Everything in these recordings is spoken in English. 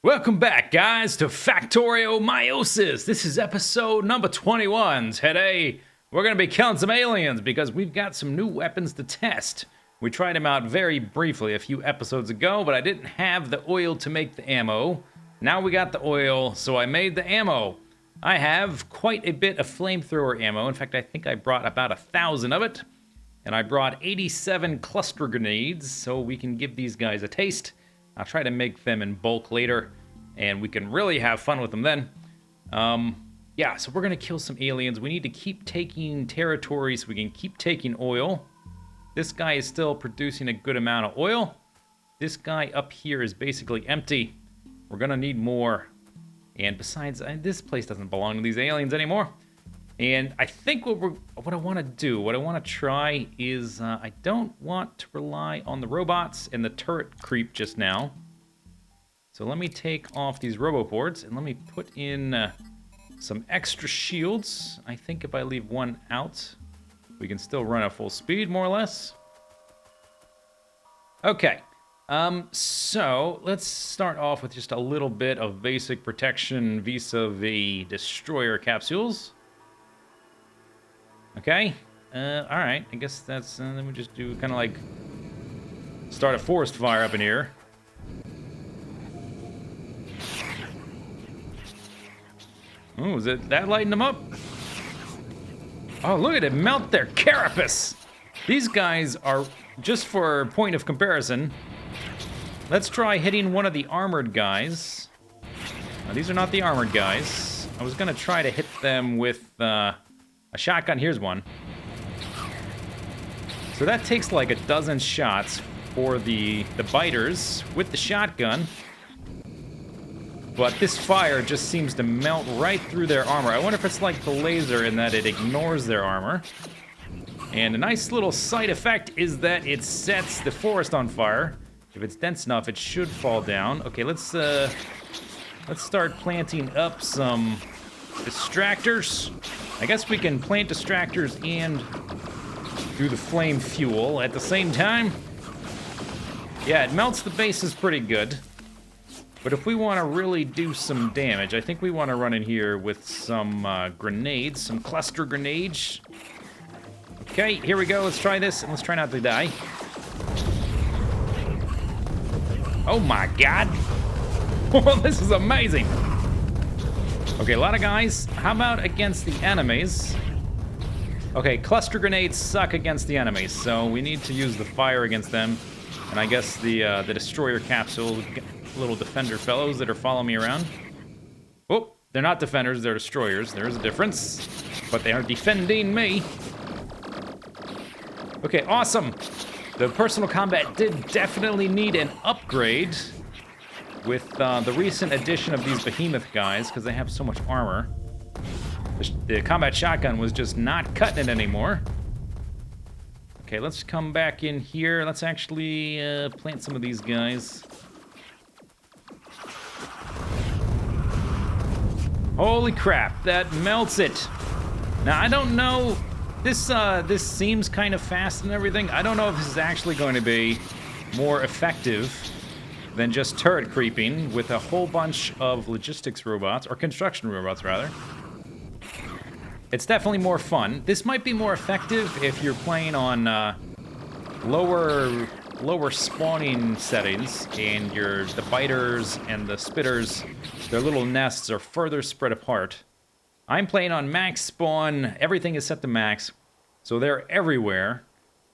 Welcome back, guys, to Factorio Meiosis. This is episode number 21. Today, we're going to be killing some aliens because we've got some new weapons to test. We tried them out very briefly a few episodes ago, but I didn't have the oil to make the ammo. Now we got the oil, so I made the ammo. I have quite a bit of flamethrower ammo. In fact, I think I brought about 1,000 of it. And I brought 87 cluster grenades, so we can give these guys a taste. I'll try to make them in bulk later, and we can really have fun with them then. Yeah, so we're going to kill some aliens. We need to keep taking territory so we can keep taking oil. This guy is still producing a good amount of oil. This guy up here is basically empty. We're going to need more. And besides, this place doesn't belong to these aliens anymore. And I think what I want to do, what I want to try is I don't want to rely on the robots and the turret creep just now. So let me take off these roboports and let me put in some extra shields. I think if I leave one out, we can still run at full speed, more or less. Okay, so let's start off with just a little bit of basic protection vis-a-vis destroyer capsules. Okay, alright, I guess that's, then we just do kind of like start a forest fire up in here. Oh, is that lighting them up? Oh, look at it, melt their carapace! These guys are, just for point of comparison, let's try hitting one of the armored guys. Now, these are not the armored guys. I was gonna try to hit them with, a shotgun. Here's one. So that takes like a dozen shots for the biters with the shotgun. But this fire just seems to melt right through their armor. I wonder if it's like the laser in that it ignores their armor. And a nice little side effect is that it sets the forest on fire. If it's dense enough, it should fall down. Okay, let's start planting up some distractors. I guess we can plant distractors and do the flame fuel at the same time. Yeah, it melts the bases pretty good. But if we want to really do some damage, I think we want to run in here with some grenades, some cluster grenades. Okay, here we go. Let's try this, and let's try not to die. Oh my god! Oh, this is amazing! Okay, a lot of guys. How about against the enemies? Okay, cluster grenades suck against the enemies, so we need to use the fire against them. And I guess the destroyer capsule, little defender fellows that are following me around. Oh, they're not defenders, they're destroyers. There's a difference. But they are defending me. Okay, awesome. The personal combat did definitely need an upgrade with the recent addition of these behemoth guys, because they have so much armor. The combat shotgun was just not cutting it anymore. Okay, let's come back in here. Let's actually plant some of these guys. Holy crap, that melts it. Now, I don't know, this seems kind of fast and everything. I don't know if this is actually going to be more effective than just turret creeping with a whole bunch of logistics robots, or construction robots, rather. It's definitely more fun. This might be more effective if you're playing on lower spawning settings, and the biters and the spitters, their little nests are further spread apart. I'm playing on max spawn. Everything is set to max, so they're everywhere.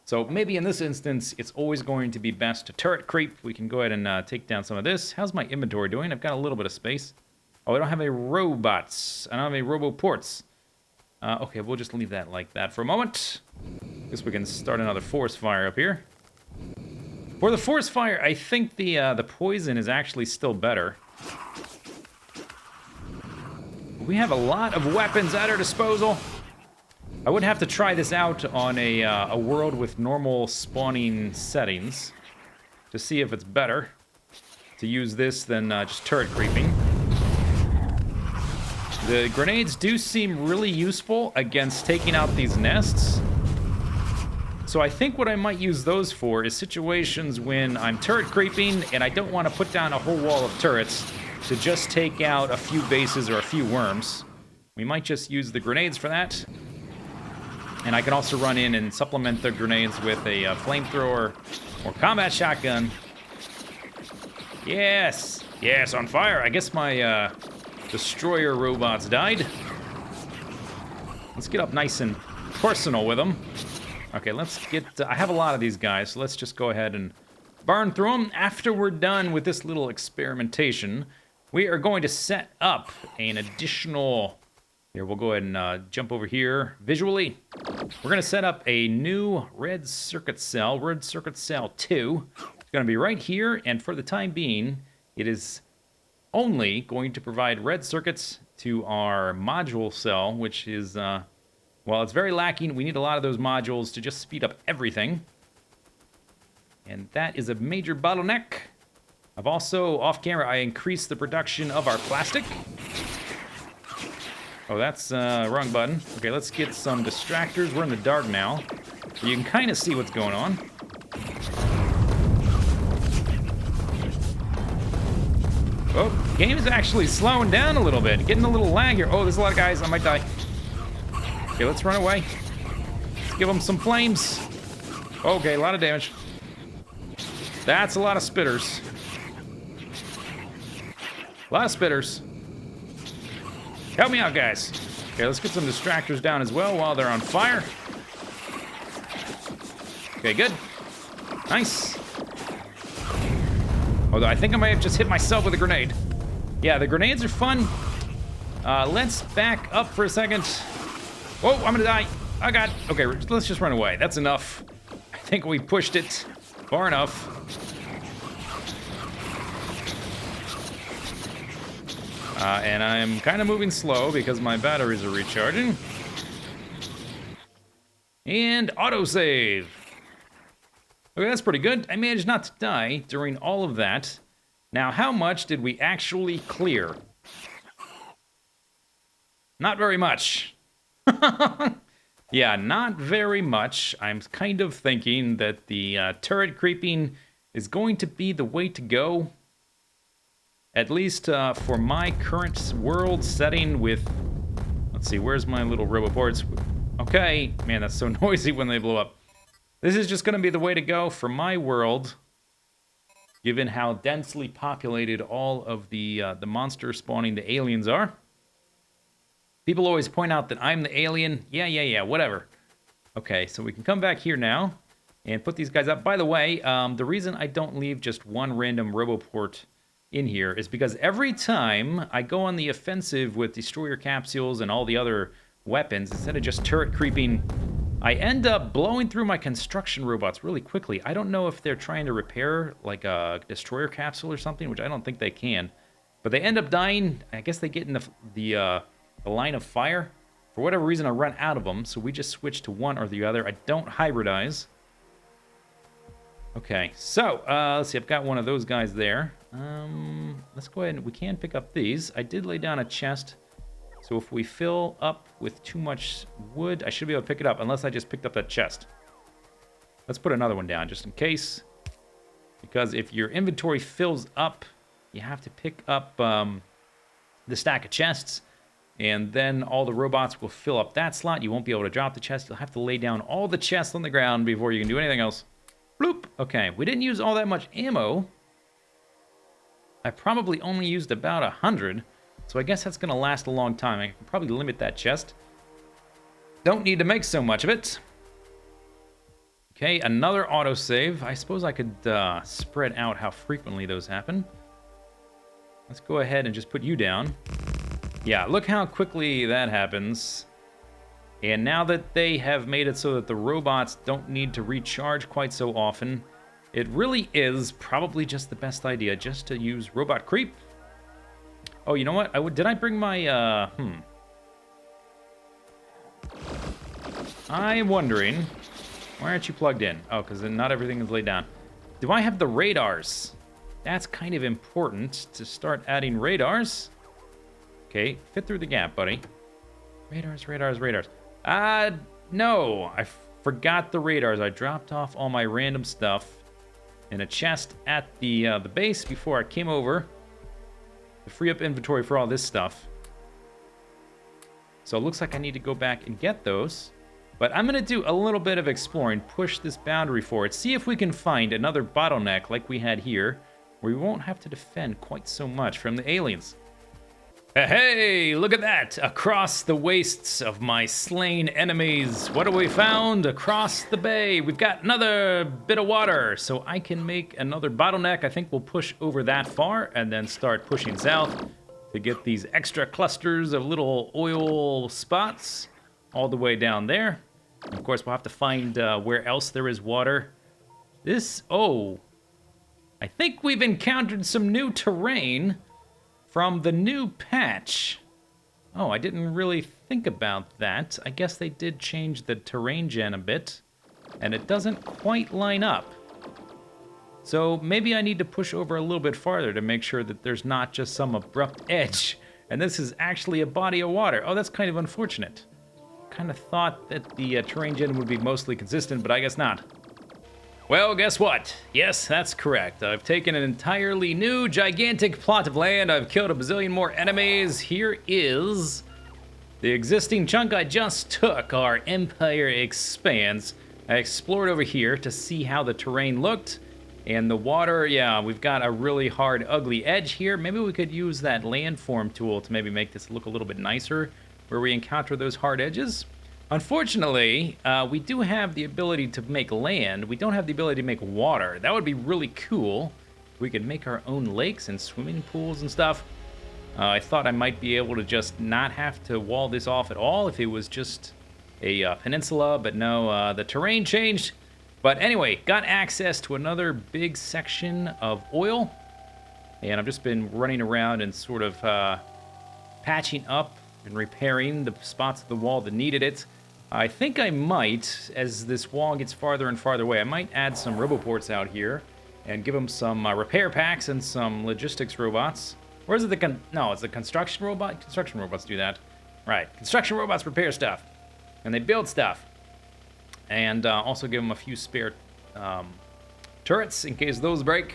So maybe in this instance, it's always going to be best to turret creep. We can go ahead and take down some of this. How's my inventory doing? I've got a little bit of space. Oh, I don't have any robots. I don't have any roboports. Okay, we'll just leave that like that for a moment. Guess we can start another forest fire up here. For the forest fire, I think the poison is actually still better. We have a lot of weapons at our disposal. I would have to try this out on a world with normal spawning settings to see if it's better to use this than just turret creeping. The grenades do seem really useful against taking out these nests. So I think what I might use those for is situations when I'm turret creeping and I don't want to put down a whole wall of turrets to just take out a few bases or a few worms. We might just use the grenades for that. And I can also run in and supplement the grenades with a flamethrower or combat shotgun. Yes! Yes, on fire! I guess my destroyer robots died. Let's get up nice and personal with them. Okay, let's get... I have a lot of these guys, so let's just go ahead and burn through them. After we're done with this little experimentation, we are going to set up an additional... Here, we'll go ahead and jump over here visually. We're going to set up a new red circuit cell 2. It's going to be right here, and for the time being, it is only going to provide red circuits to our module cell, which is, well, it's very lacking. We need a lot of those modules to just speed up everything. And that is a major bottleneck. I've also, off camera, I increased the production of our plastic. Oh, that's wrong button. Okay, let's get some distractors. We're in the dark now. You can kind of see what's going on. Oh, game is actually slowing down a little bit. Getting a little lag here. Oh, there's a lot of guys. I might die. Okay, let's run away. Let's give them some flames. Okay, a lot of damage. That's a lot of spitters. A lot of spitters. Help me out, guys. Okay, let's get some distractors down as well while they're on fire. Okay, good. Nice. Although I think I might have just hit myself with a grenade. Yeah, the grenades are fun. Let's back up for a second. Whoa, I'm gonna die. Oh, God. Okay, let's just run away. That's enough. I think we pushed it far enough. And I'm kind of moving slow because my batteries are recharging. And autosave. Okay, that's pretty good. I managed not to die during all of that. Now, how much did we actually clear? Not very much. Yeah, not very much. I'm kind of thinking that the turret creeping is going to be the way to go. At least for my current world setting with... Let's see, where's my little roboports? Okay, man, that's so noisy when they blow up. This is just going to be the way to go for my world, given how densely populated all of the monster spawning the aliens are. People always point out that I'm the alien. Yeah, whatever. Okay, so we can come back here now and put these guys up. By the way, the reason I don't leave just one random roboport in here is because every time I go on the offensive with destroyer capsules and all the other weapons, instead of just turret creeping, I end up blowing through my construction robots really quickly. I don't know if they're trying to repair like a destroyer capsule or something, which I don't think they can, but they end up dying. I guess they get in the line of fire. For whatever reason, I run out of them, so we just switch to one or the other. I don't hybridize. Okay, so let's see. I've got one of those guys there. Let's go ahead and we can pick up these. I did lay down a chest, so if we fill up with too much wood, I should be able to pick it up, unless I just picked up that chest. Let's put another one down just in case, because if your inventory fills up, you have to pick up the stack of chests, and then all the robots will fill up that slot. You won't be able to drop the chest. You'll have to lay down all the chests on the ground before you can do anything else. Bloop. Okay, we didn't use all that much ammo. I probably only used about 100, so I guess that's going to last a long time. I can probably limit that chest. Don't need to make so much of it. Okay, another autosave. I suppose I could spread out how frequently those happen. Let's go ahead and just put you down. Yeah, look how quickly that happens. And now that they have made it so that the robots don't need to recharge quite so often, it really is probably just the best idea just to use robot creep. Oh, you know what? Did I bring my, I'm wondering, why aren't you plugged in? Oh, because not everything is laid down. Do I have the radars? That's kind of important to start adding radars. Okay, fit through the gap, buddy. Radars. No, I forgot the radars. I dropped off all my random stuff in a chest at the base before I came over to free up inventory for all this stuff. So it looks like I need to go back and get those. But I'm going to do a little bit of exploring, push this boundary forward, see if we can find another bottleneck like we had here, where we won't have to defend quite so much from the aliens. Hey, look at that! Across the wastes of my slain enemies, what have we found? Across the bay, we've got another bit of water, so I can make another bottleneck. I think we'll push over that far and then start pushing south to get these extra clusters of little oil spots all the way down there. Of course, we'll have to find where else there is water. I think we've encountered some new terrain from the new patch. Oh, I didn't really think about that. I guess they did change the terrain gen a bit, and it doesn't quite line up. So maybe I need to push over a little bit farther to make sure that there's not just some abrupt edge, and this is actually a body of water. Oh, that's kind of unfortunate. Kind of thought that the terrain gen would be mostly consistent, but I guess not. Well, guess what? Yes, that's correct. I've taken an entirely new, gigantic plot of land. I've killed a bazillion more enemies. Here is the existing chunk I just took. Our empire expands. I explored over here to see how the terrain looked. And the water, yeah, we've got a really hard, ugly edge here. Maybe we could use that landform tool to maybe make this look a little bit nicer where we encounter those hard edges. Unfortunately, we do have the ability to make land. We don't have the ability to make water. That would be really cool. We could make our own lakes and swimming pools and stuff. I thought I might be able to just not have to wall this off at all if it was just a peninsula, but no, the terrain changed. But anyway, got access to another big section of oil. And I've just been running around and sort of patching up and repairing the spots of the wall that needed it. I think I might, as this wall gets farther and farther away, I might add some roboports out here and give them some repair packs and some logistics robots. Or is it no, it's the construction robot? Construction robots do that. Right, construction robots repair stuff. And they build stuff. And also give them a few spare turrets in case those break.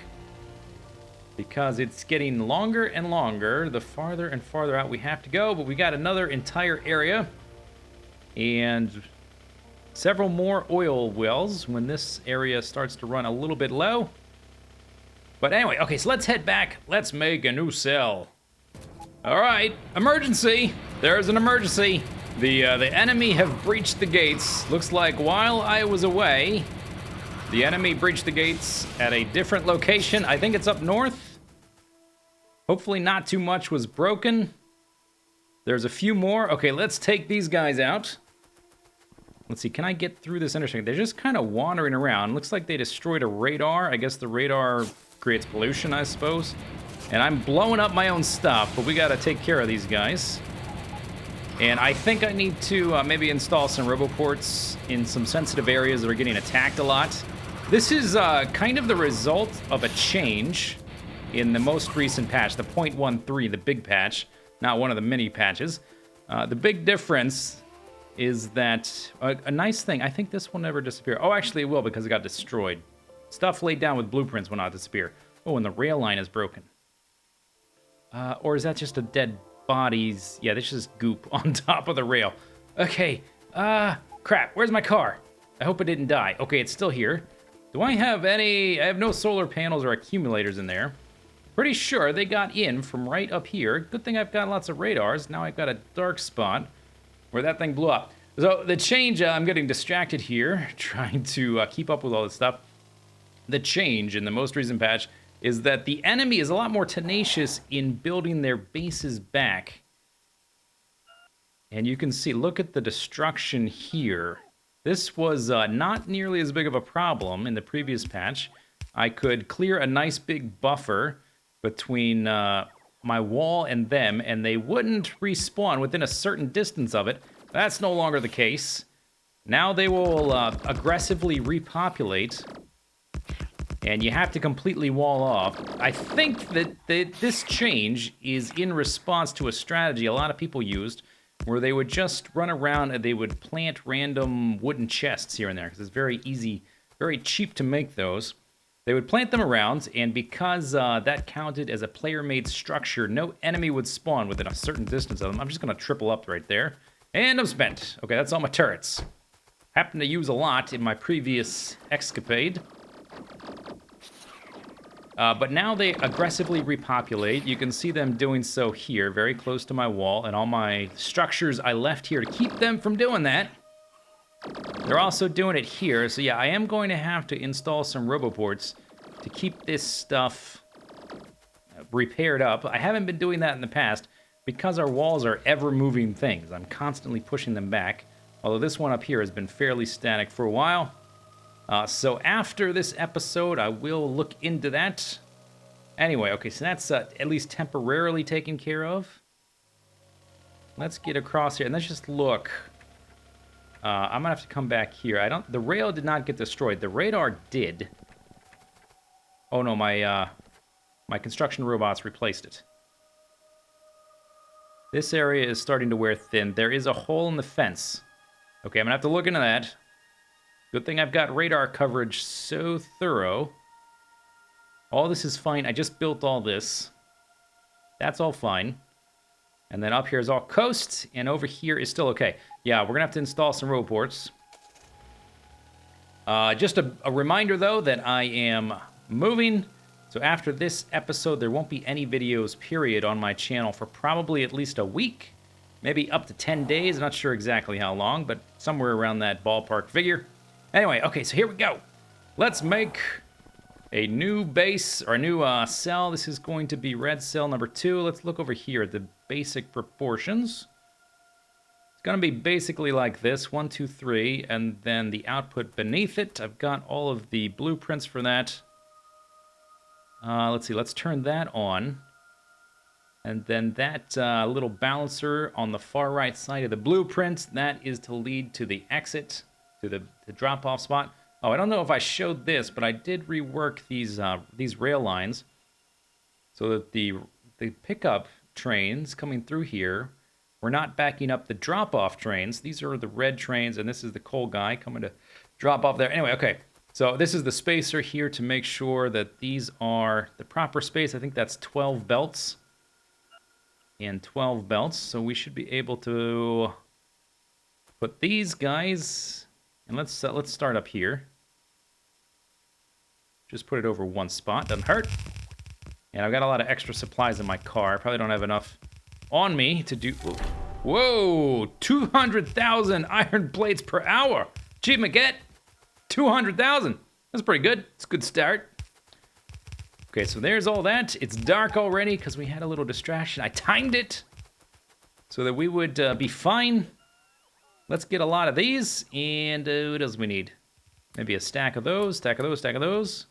Because it's getting longer and longer, the farther and farther out we have to go. But we got another entire area. And several more oil wells when this area starts to run a little bit low. But anyway, okay, so let's head back. Let's make a new cell. All right, emergency. There's an emergency. The enemy have breached the gates. Looks like while I was away, the enemy breached the gates at a different location. I think it's up north. Hopefully not too much was broken. There's a few more. Okay, let's take these guys out. Let's see, can I get through this intersection? They're just kind of wandering around. Looks like they destroyed a radar. I guess the radar creates pollution, I suppose. And I'm blowing up my own stuff, but we gotta take care of these guys. And I think I need to maybe install some roboports in some sensitive areas that are getting attacked a lot. This is kind of the result of a change in the most recent patch, the 0.13, the big patch, not one of the mini patches. The big difference is that a nice thing, I think this will never disappear. Oh, actually it will because it got destroyed. Stuff laid down with blueprints will not disappear. Oh, and the rail line is broken. Or is that just a dead bodies? Yeah, this is just goop on top of the rail. Okay, crap, where's my car? I hope it didn't die. Okay, it's still here. Do I have any, I have no solar panels or accumulators in there. Pretty sure they got in from right up here. Good thing I've got lots of radars. Now I've got a dark spot where that thing blew up. So the change, I'm getting distracted here, trying to keep up with all this stuff. The change in the most recent patch is that the enemy is a lot more tenacious in building their bases back. And you can see, look at the destruction here. This was not nearly as big of a problem in the previous patch. I could clear a nice big buffer between my wall and them, and they wouldn't respawn within a certain distance of it. That's no longer the case. Now they will aggressively repopulate, and you have to completely wall off. I think that this change is in response to a strategy a lot of people used, where they would just run around and they would plant random wooden chests here and there, because it's very easy, very cheap to make those. They would plant them around, and because that counted as a player-made structure, no enemy would spawn within a certain distance of them. I'm just going to triple up right there. And I'm spent. Okay, that's all my turrets. Happened to use a lot in my previous escapade. But now they aggressively repopulate. You can see them doing so here, very close to my wall, and all my structures I left here to keep them from doing that. They're also doing it here, so yeah, I am going to have to install some roboports to keep this stuff repaired up. I haven't been doing that in the past because our walls are ever-moving things. I'm constantly pushing them back, although this one up here has been fairly static for a while. So after this episode, I will look into that. Anyway, okay, so that's at least temporarily taken care of. Let's get across here, and let's just look. I'm gonna have to come back here. The rail did not get destroyed. The radar did. Oh no, my construction robots replaced it. This area is starting to wear thin. There is a hole in the fence. Okay, I'm gonna have to look into that. Good thing I've got radar coverage so thorough. All this is fine. I just built all this. That's all fine. And then up here is all coast, and over here is still okay. Yeah, we're going to have to install some roboports. Just a reminder, though, that I am moving. So after this episode, there won't be any videos, period, on my channel for probably at least a week. Maybe up to 10 days. I'm not sure exactly how long, but somewhere around that ballpark figure. Anyway, okay, so here we go. Let's make a new base, or a new cell. This is going to be red cell number 2. Let's look over here at the basic proportions. It's going to be basically like this, 1, 2, 3, and then the output beneath it. I've got all of the blueprints for that. Let's see, let's turn that on. And then that little balancer on the far right side of the blueprint, that is to lead to the exit, to the drop-off spot. Oh, I don't know if I showed this, but I did rework these rail lines so that the pickup trains coming through here were not backing up the drop-off trains. These are the red trains, and this is the coal guy coming to drop off there. Anyway, okay, so this is the spacer here to make sure that these are the proper space. I think that's 12 belts and 12 belts, so we should be able to put these guys, and let's start up here. Just put it over one spot, doesn't hurt. And I've got a lot of extra supplies in my car. I probably don't have enough on me to do... Whoa! 200,000 iron plates per hour! Achievement get! 200,000! That's pretty good. It's a good start. Okay, so there's all that. It's dark already because we had a little distraction. I timed it so that we would be fine. Let's get a lot of these. And what else do we need? Maybe a stack of those, stack of those, stack of those.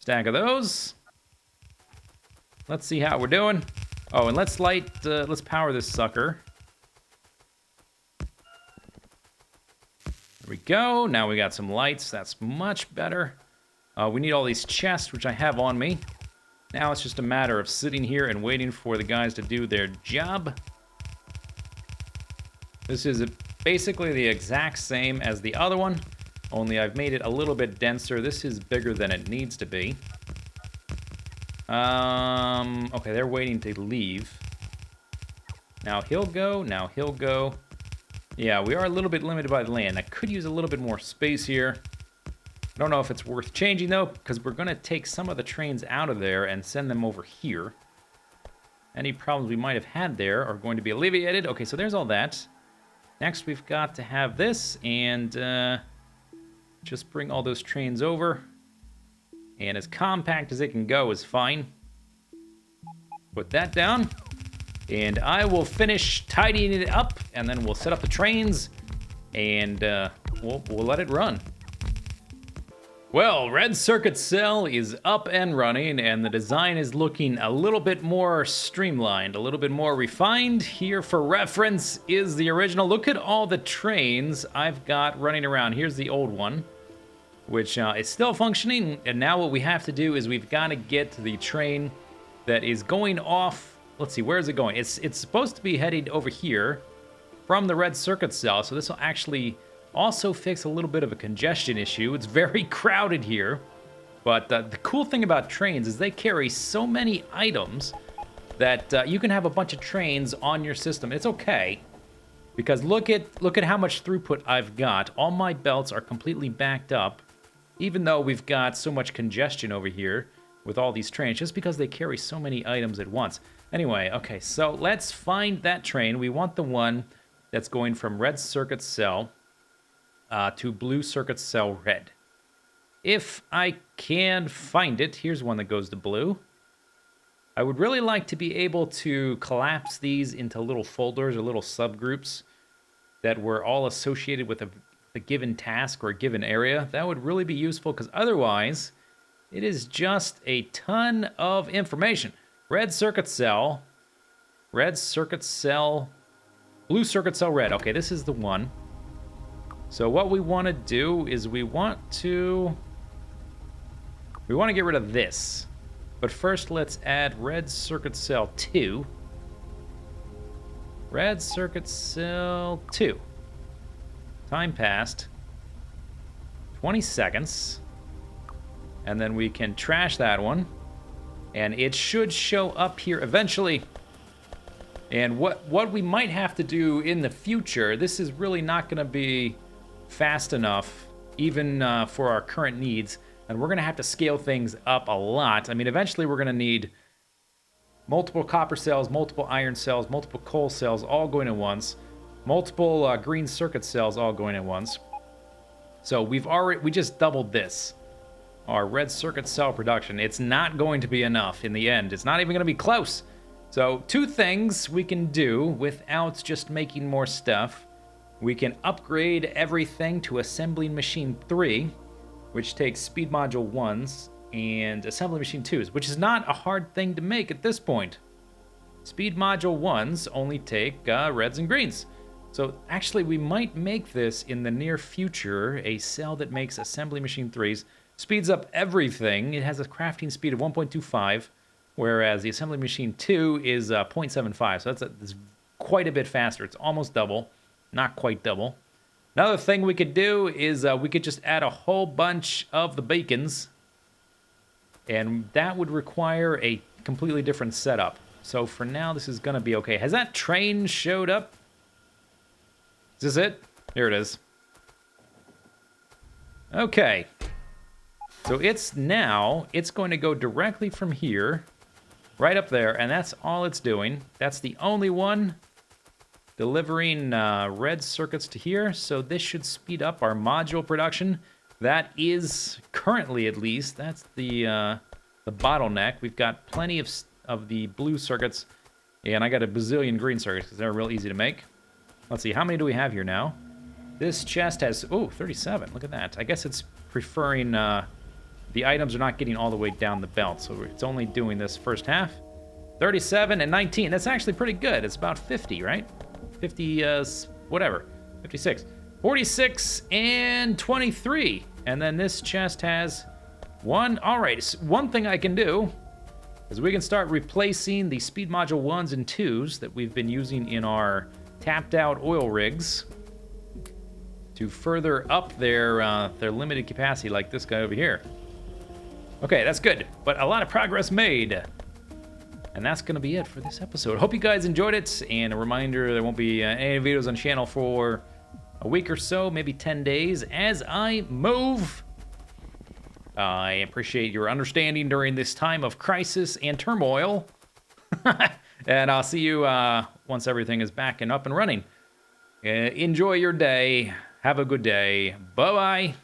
Stack of those. Let's see how we're doing. Oh, and let's power this sucker. There we go. Now we got some lights. That's much better. We need all these chests, which I have on me. Now it's just a matter of sitting here and waiting for the guys to do their job. This is basically the exact same as the other one, only I've made it a little bit denser. This is bigger than it needs to be. Okay, they're waiting to leave. Now he'll go, now he'll go. Yeah, we are a little bit limited by the land. I could use a little bit more space here. I don't know if it's worth changing, though, because we're going to take some of the trains out of there and send them over here. Any problems we might have had there are going to be alleviated. Okay, so there's all that. Next, we've got to have this, and just bring all those trains over. And as compact as it can go is fine. Put that down. And I will finish tidying it up, and then we'll set up the trains, and we'll let it run. Well, Red Circuit Cell is up and running, and the design is looking a little bit more streamlined, a little bit more refined. Here for reference is the original. Look at all the trains I've got running around. Here's the old one, which is still functioning, and now what we have to do is we've got to get to the train that is going off. Let's see, where is it going? It's supposed to be headed over here from the Red Circuit Cell, so this will actually also fix a little bit of a congestion issue. It's very crowded here. But the cool thing about trains is they carry so many items that you can have a bunch of trains on your system. It's okay, because look at how much throughput I've got. All my belts are completely backed up, even though we've got so much congestion over here with all these trains, just because they carry so many items at once. Anyway, okay, so let's find that train. We want the one that's going from red circuit cell to blue circuit cell red. If I can find it, here's one that goes to blue. I would really like to be able to collapse these into little folders or little subgroups that were all associated with a given task or a given area. That would really be useful, because otherwise it is just a ton of information. Red circuit cell, blue circuit cell red. Okay, this is the one. So what we want to do is we want to get rid of this. But first, let's add red circuit cell 2. Red circuit cell 2. Time passed. 20 seconds. And then we can trash that one. And it should show up here eventually. And what we might have to do in the future, this is really not going to be fast enough, even for our current needs. And we're going to have to scale things up a lot. I mean, eventually we're going to need multiple copper cells, multiple iron cells, multiple coal cells, all going at once. Multiple green circuit cells all going at once. So we just doubled this. Our red circuit cell production. It's not going to be enough in the end. It's not even going to be close. So 2 things we can do without just making more stuff. We can upgrade everything to assembly machine 3, which takes speed module 1s and assembly machine 2s, which is not a hard thing to make at this point. Speed module 1s only take reds and greens. So actually we might make this in the near future a cell that makes assembly machine 3s. Speeds up everything. It has a crafting speed of 1.25, whereas the assembly machine 2 is 0.75. So that's quite a bit faster. It's almost double, not quite double. Another thing we could do is we could just add a whole bunch of the beacons, and that would require a completely different setup. So for now, this is going to be okay. Has that train showed up? Is this it? Here it is. Okay. So it's going to go directly from here, right up there, and that's all it's doing. That's the only one delivering red circuits to here, so this should speed up our module production. That is currently, at least, that's the bottleneck. We've got plenty of the blue circuits, and I got a bazillion green circuits because they're real easy to make. Let's see, how many do we have here now? This chest has 37. Look at that. I guess it's preferring the items are not getting all the way down the belt, so it's only doing this first half. 37 and 19. That's actually pretty good. It's about 50, right? 50, whatever, 56, 46, and 23. And then this chest has 1. All right, so one thing I can do is we can start replacing the speed module 1s and 2s that we've been using in our tapped out oil rigs to further up their limited capacity, like this guy over here. Okay, that's good, but a lot of progress made. And that's going to be it for this episode. Hope you guys enjoyed it. And a reminder, there won't be any videos on the channel for a week or so, maybe 10 days, as I move. I appreciate your understanding during this time of crisis and turmoil. And I'll see you once everything is back and up and running. Enjoy your day. Have a good day. Bye-bye.